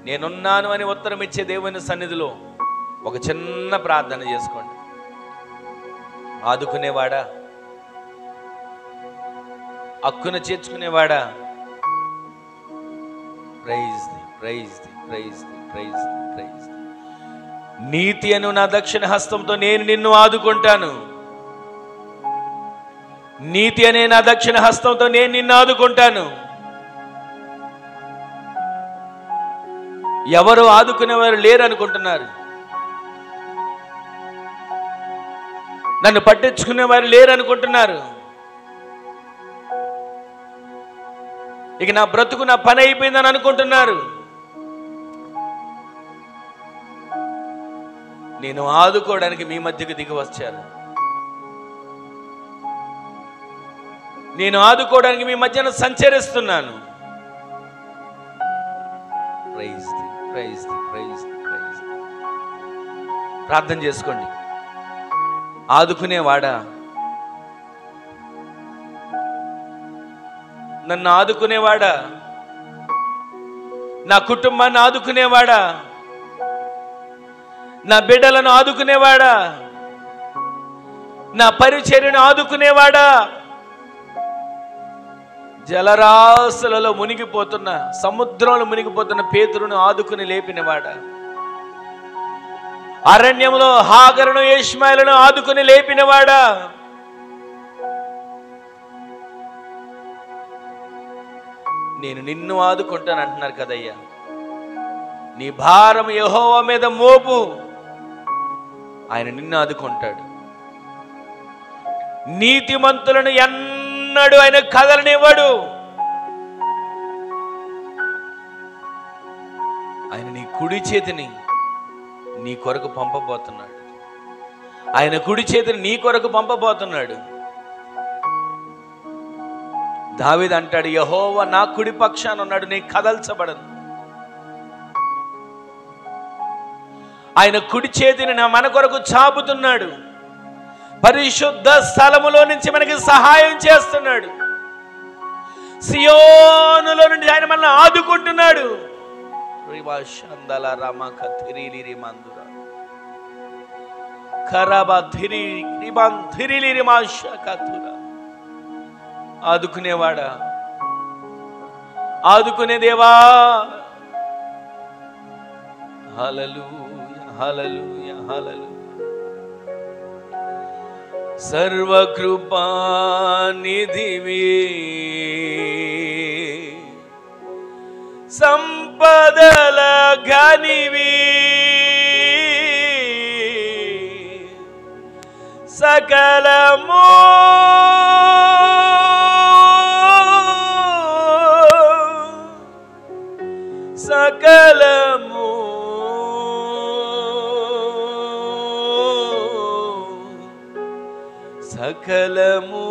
నేనున్నాను అని ఉత్తరం ఇచ్చే దేవుని సన్నిధిలో ఒక చిన్న ప్రార్థన చేసుకోండి. ఆదుకునేవాడా, హక్కును చేర్చుకునేవాడా, praise thee, praise thee, praise thee, praise thee, praise thee. నీతి అను నా దక్షిణ హస్తంతో నేను నిన్ను ఆదుకుంటాను. నీతి అనే నా దక్షిణ హస్తంతో నేను నిన్ను ఆదుకుంటాను. ఎవరు ఆదుకునేవారు లేరు అనుకుంటున్నారు. నన్ను పట్టించుకునేవారు లేరు అనుకుంటున్నారు. ఇక నా బ్రతుకు, నా పని అయిపోయిందని అనుకుంటున్నారు. నేను ఆదుకోవడానికి మీ మధ్యకు దిగి వచ్చాను. నేను ఆదుకోవడానికి మీ మధ్యన సంచరిస్తున్నాను. Praise thee, praise thee, praise thee, praise thee. ప్రార్థన చేసుకోండి. ఆదుకునేవాడా, నన్ను ఆదుకునేవాడా, నా కుటుంబాన్ని ఆదుకునేవాడా, నా బిడ్డలను ఆదుకునేవాడా, నా పరిచర్యను ఆదుకునేవాడా, జలరాశులలో మునిగిపోతున్న, సముద్రంలో మునిగిపోతున్న పేతురును ఆదుకుని లేపినవాడా, అరణ్యంలో హాగరును ఇష్మాయేలును ఆదుకుని లేపినవాడా, నేను నిన్ను ఆదుకుంటాను అంటున్నారు కదయ్యా. నీ భారం యెహోవా మీద మోపు, ఆయన నిన్ను ఆదుకుంటాడు. నీతిమంతులను ఎన్నడూ ఆయన కదలనివ్వడు. ఆయన నీ కుడి చేతిని నీ కొరకు పంపబోతున్నాడు. ఆయన కుడి చేతిని నీ కొరకు పంపబోతున్నాడు. దావీదు అంటాడు, యెహోవా నా కుడి పక్షాన ఉన్నాడు, నీ కదల్చబడను. ఆయన కుడి చేతిని మన కొరకు చాపుతున్నాడు. పరిశుద్ధ స్థలములో నుంచి మనకి సహాయం చేస్తున్నాడు. సియోనులో నుండి ఆయన మనల్ని ఆదుకుంటున్నాడు. ఆదుకునేవాడా, ఆదుకునే దేవా, హల్లెలూయా, హల్లెలూయా, హల్లెలూయా. సర్వకృపానిధివి, సంపదల ఘనివి, సకలము సకలము సకలము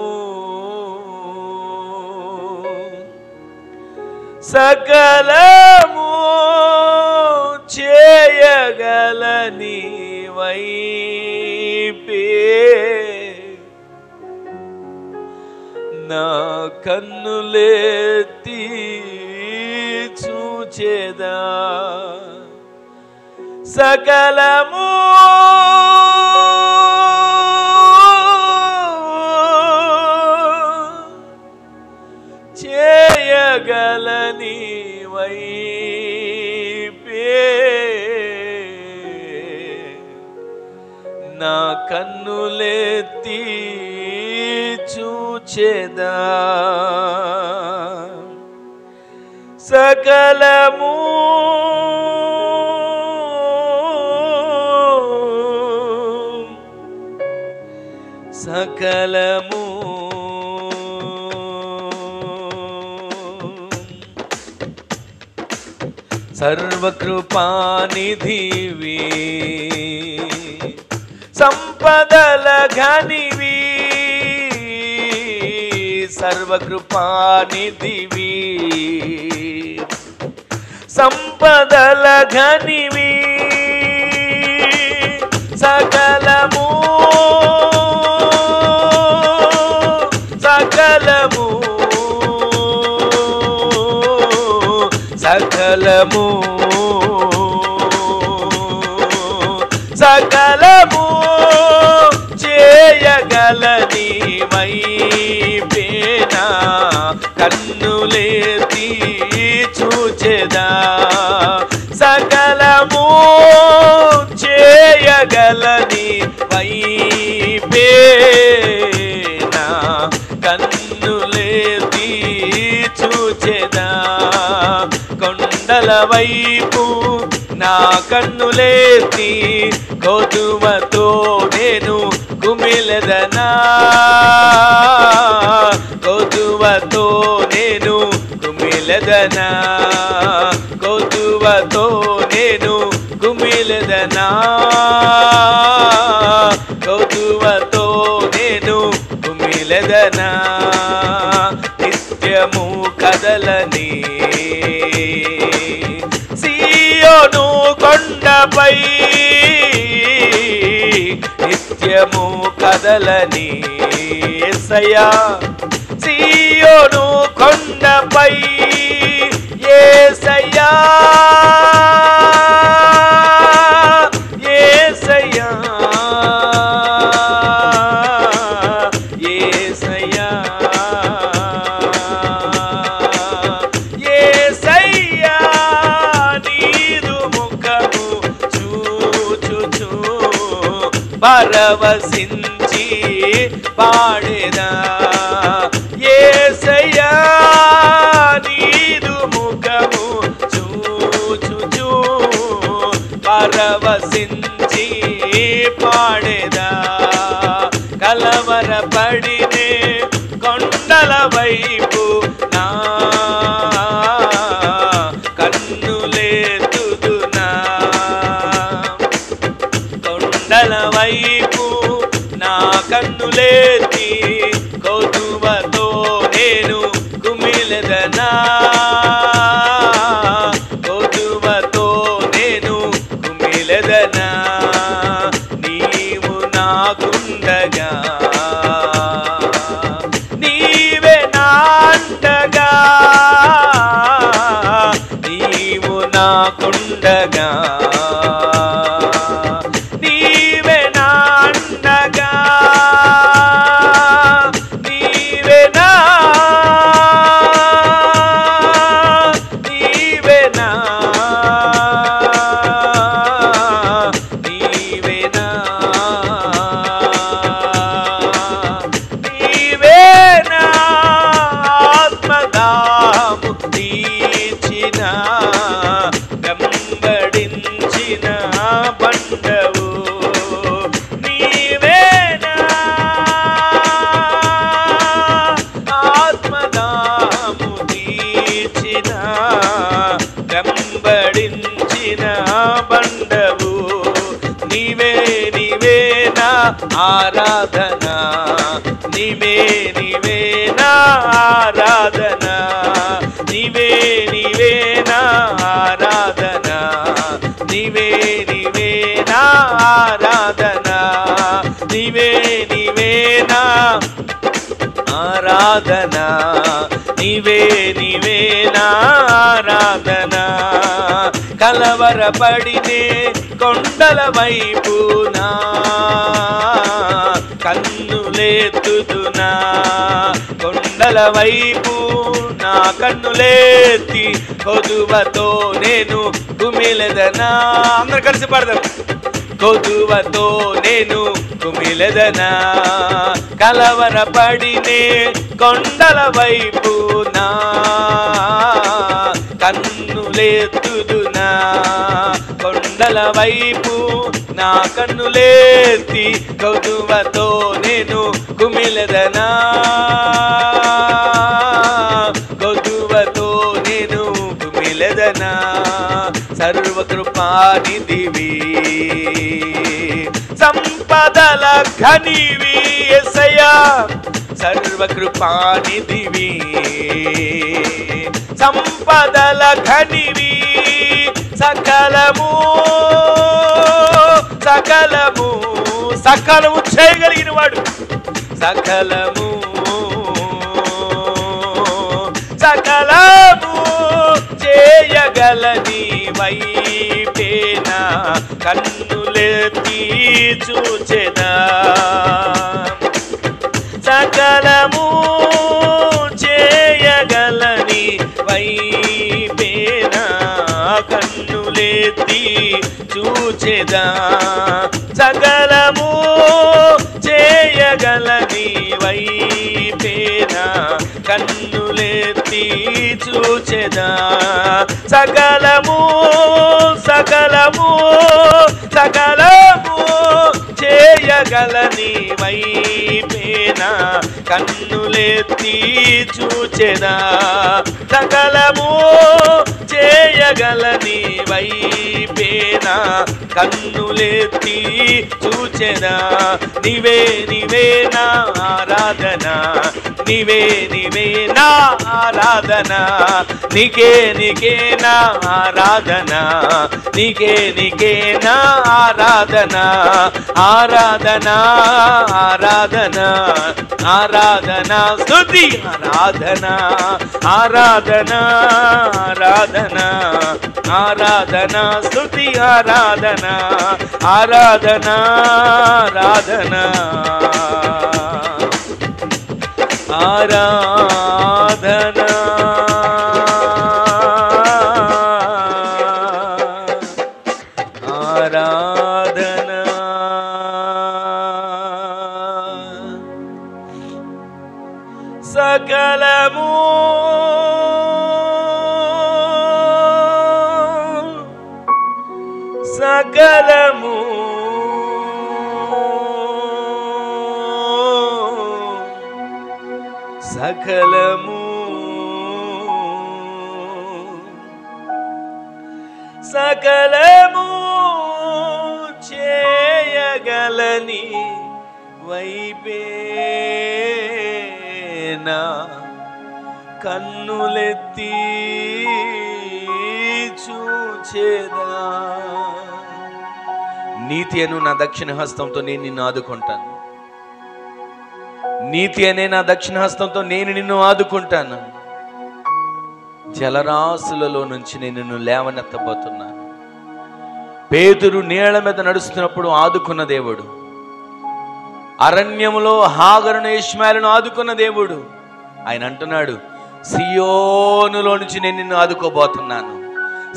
సకలము చేయగలని వైపే నా కన్నులెత్తి చూచెదా. సకలము చేయగలని వైపే నా కన్నులెత్తి చూచెదా. సకలము సకలము సర్వకృపానిధివి, సంపదల ఘనివి, సర్వకృపానిధివి, సంపదల ఘనివి, సకలము సకలము సకలము సకలము చేయగలని వైపేనా కన్నులేతి చూచెదా, సకలము చేయగలని వైపేనా కన్నులేతి చూచెదా, కొండల వైపు నా కన్నులేతి కొదువతో నేను కుమిలెదనా, కొదువతో నేను కుమిలెదనా, కొదువతో నేను కుమిలెదనా, కొదువతో నేను కుమిలెదనా, నిత్యము కదలని సియోను కొండపై, నిత్యము కదలని యేసయ్యా సియోను కొండపై, యేసయ్యా యేసయ్యా యేసయ్యా యేసయ్యా నీదు ముఖము చూచుచు పరవశించి పాడేదా, యేసయ్యా నీదు ముఖము చూచుచు పరవశించి పాడేదా, కలవరపడినే కొండల వైపు నా కన్నులేతుదునా, కొండల వైపు నా కన్నులేతి కొదువతో నేను కుమిలెదనా, కొదువతో నేను కుమిలెదనా, నీవు నాకుండగా నీవే నాండగా, నీవు నాకుండగా నీవే నాండగా, నీవే నా నీవే నా నీవే నా నీవే నా ఆత్మదాము తీర్చిన వెంబడించిన బండవు, నీవే నా ఆత్మదాము తీర్చిన వెంబడించిన బండవు, నీవే నీవే నా ఆరాధన, నీవే నీవే నా ఆరాధన, నీవే నీవే నా ఆరాధన, నీవే నీవే నా ఆరాధన, నీవే నీవే నా ఆరాధన, నీవే నీవే నా ఆరాధన, కలవరపడినే కొండల వైపు నా కన్నులేతుదునా, కొండల వైపు నా కన్నులేతి కొదువతో నేను కుమిలెదనా, అందరు కలిసి పాడదాం, కొదువతో నేను కుమిలెదనా, కలవరపడినే కొండల వైపు నా కన్నులేతుదునా, కొండల వైపు నా కన్నులేతి కొదువతో నేను కుమిలెదనా, కొదువతో నేను కుమిలెదనా, సర్వకృపానిధివి, సంపదల ఘనివి యేసయ్యా, సర్వకృపానిధివి, సంపదల ఘనివి, సకలము సకలము సకలము చేయగలిగిన వాడు, సకలము సకలము చేయగలని వైపేనా కన్నులెత్తి చూచెదా, సకలము చేయగలని వైపేనా కన్నులెత్తి చూచెదా, సకలము చేయగలని వైపేనా కన్నులెత్తి చూచెదా, సకలము సకలము సకలము చేయగలని వైపేనా కన్నులెత్తి చూచెదా, సకలము చేయగలని వైపేనా కన్నులెత్తి చూచెదా, నీవే నీవే నా ఆరాధన, నీవే నీవే నా ఆరాధన, నీకే నీకే నా ఆరాధన, నీకే నీకే నా ఆరాధన, ఆరాధన ఆరాధన ఆరాధన స్తుతి ఆరాధన, ఆరాధన ఆరాధన ఆరాధన స్తుతి ఆరాధన, ఆరాధన ఆరాధన ఆరాధన ఆరాధన సకలము సకలము సకలము సకలము చేయగలని వైపేనా కన్నులెత్తి చూచెదా, నీతి అను నా దక్షిణ హస్తంతో నేను నిన్ను ఆదుకుంటాను, నీతి అనే నా దక్షిణ హస్తంతో నేను నిన్ను ఆదుకుంటాను, జలరాశులలో నుంచి నేను నిన్ను లేవనెత్తబోతున్నాను. పేతురు నీళ్ల మీద నడుస్తున్నప్పుడు ఆదుకున్న దేవుడు, అరణ్యములో హాగరును ఇష్మాయేలును ఆదుకున్న దేవుడు, ఆయన అంటున్నాడు, సియోనులో నుంచి నేను నిన్ను ఆదుకోబోతున్నాను,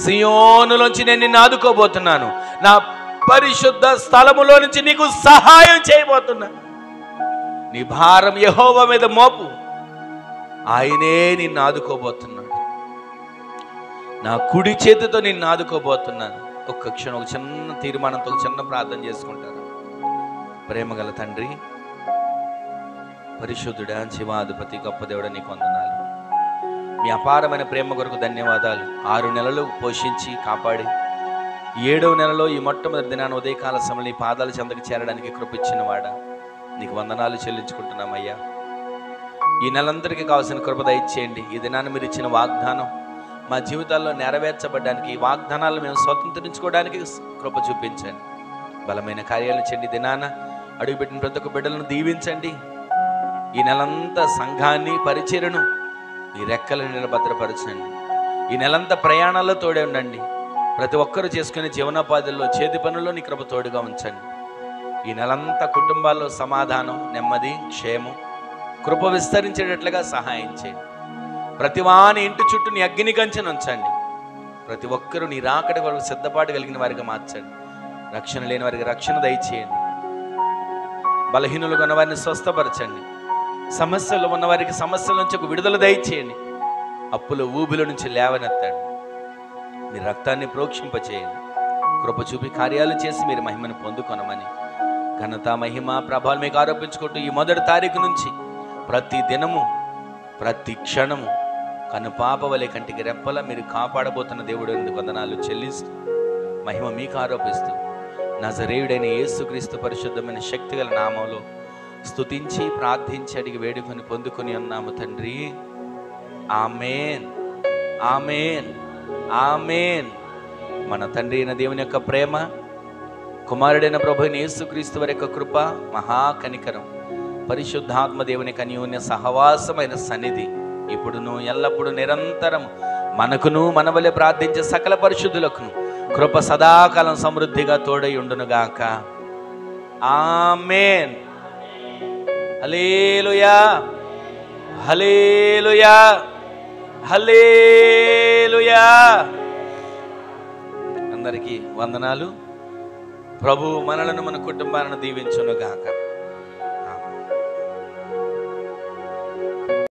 సియోనులోంచి నేను నిన్ను ఆదుకోబోతున్నాను, నా పరిశుద్ధ స్థలములో నుంచి నీకు సహాయం చేయబోతున్నాను, నీ భారం యెహోవా మీద మోపు, ఆయనే నిన్ను ఆదుకోబోతున్నాడు, నా కుడి చేతితో నిన్ను ఆదుకోబోతున్నాను. ఒక్క క్షణం ఒక చిన్న తీర్మానంతో ఒక చిన్న ప్రార్థన చేసుకుంటారు. ప్రేమగల తండ్రి, పరిశుద్ధుడా, జీవాధిపతి, గొప్ప దేవుడా, నీకు వందనాలు. మీ అపారమైన ప్రేమ కొరకు ధన్యవాదాలు. 6 నెలలు పోషించి కాపాడి 7వ నెలలో ఈ మొట్టమొదటి దినాన్ని ఉదయకాల సమయంలో నీ పాదాల చెంతకు చేరడానికి కృపించిన వాడా, నీకు వందనాలు చెల్లించుకుంటున్నామయ్యా. ఈ నెలందరికీ కావాల్సిన కృప దయచేయండి. ఈ దినాన్ని మీరు ఇచ్చిన వాగ్దానం మా జీవితాల్లో నెరవేర్చబడడానికి, ఈ వాగ్దానాలు మేము స్వతంత్రించుకోవడానికి కృప చూపించండి. బలమైన కార్యాలను చేయండి. దినాన అడుగుపెట్టిన ప్రతి ఒక్క బిడ్డలను దీవించండి. ఈ నెలంతా సంఘాన్ని, పరిచర్యను ఈ రెక్కల నీడ భద్రపరచండి. ఈ నెలంతా ప్రయాణాల్లో తోడే ఉండండి. ప్రతి ఒక్కరూ చేసుకునే జీవనోపాధుల్లో, చేతి పనుల్లో నీ కృప తోడుగా ఉంచండి. ఈ నెలంతా కుటుంబాల్లో సమాధానం, నెమ్మది, క్షేమం, కృప విస్తరించేటట్లుగా సహాయం చేయండి. ప్రతి వాని ఇంటి చుట్టూ నీ అగ్ని కంచెను ఉంచండి. ప్రతి ఒక్కరూ నీ రాకడ కొరకు సిద్ధపాటు కలిగిన వారిగా మార్చండి. రక్షణ లేని వారికి రక్షణ దయచేయండి. బలహీనులుగా ఉన్న వారిని స్వస్థపరచండి. సమస్యలు ఉన్న వారికి సమస్యల నుంచి ఒక విడుదల దయచేయండి. అప్పుల ఊబిల నుంచి లేవనెత్తండి. మీ రక్తాన్ని ప్రోక్షింపచేయండి. కృప చూపి కార్యాలు చేసి మీరు మహిమను పొందుకొనమని ఘనత, మహిమ, ప్రభావాలు మీకు ఆరోపించుకుంటూ ఈ మొదటి తారీఖు నుంచి ప్రతి దినము, ప్రతి క్షణము కనుపాప వలె కంటికి రెప్పలా మీరు కాపాడబోతున్న దేవుడు ఎందుకు వందనాలు చెల్లిస్తూ మహిమ మీకు ఆరోపిస్తూ నజరేయుడైన యేసుక్రీస్తు పరిశుద్ధమైన శక్తిగల నామంలో స్తుతించి ప్రార్థించి అడిగి వేడుకొని పొందుకొని ఉన్నాము తండ్రి. ఆమేన్, ఆమేన్, ఆమేన్. మన తండ్రి అయిన దేవుని యొక్క ప్రేమ, కుమారుడైన ప్రభువైన యేసుక్రీస్తు వారి యొక్క కృప, మహాకనికరం, పరిశుద్ధాత్మ దేవుని యొక్క అన్యోన్య సహవాసమైన సన్నిధి ఇప్పుడును ఎల్లప్పుడూ నిరంతరం మనకును మన వలె ప్రార్థించే సకల పరిశుద్ధులకును కృప సదాకాలం సమృద్ధిగా తోడై ఉండునుగాక. ఆమేన్. హల్లెలూయా, హల్లెలూయా, హల్లెలూయా. అందరికీ వందనాలు. ప్రభు మనలను మన కుటుంబాలను దీవించునుగాక.